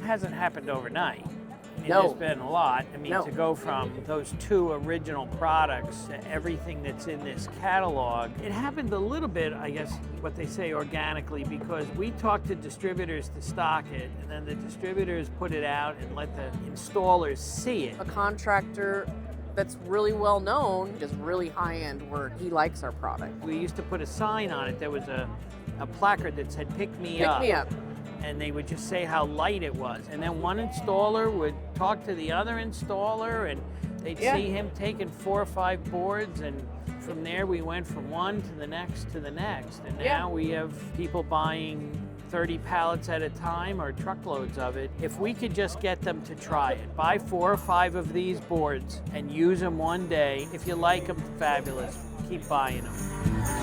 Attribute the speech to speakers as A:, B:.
A: hasn't happened overnight. I mean,
B: No.
A: there's been a lot. I mean,
B: No.
A: to go from those 2 original products to everything that's in this catalog, it happened a little bit, I guess, what they say organically, because we talked to distributors to stock it, and then the distributors put it out and let the installers see it.
B: A contractor that's really well known, does really high-end work. He likes our product.
A: We used to put a sign on it. There was a placard that said, "Pick me up."
B: Pick me up.
A: And they would just say how light it was. And then one installer would talk to the other installer, and they'd see him taking 4 or 5 boards, and from there we went from one to the next to the next. And now we have people buying 30 pallets at a time or truckloads of it. If we could just get them to try it, buy 4 or 5 of these boards and use them one day. If you like them, fabulous. Keep buying them.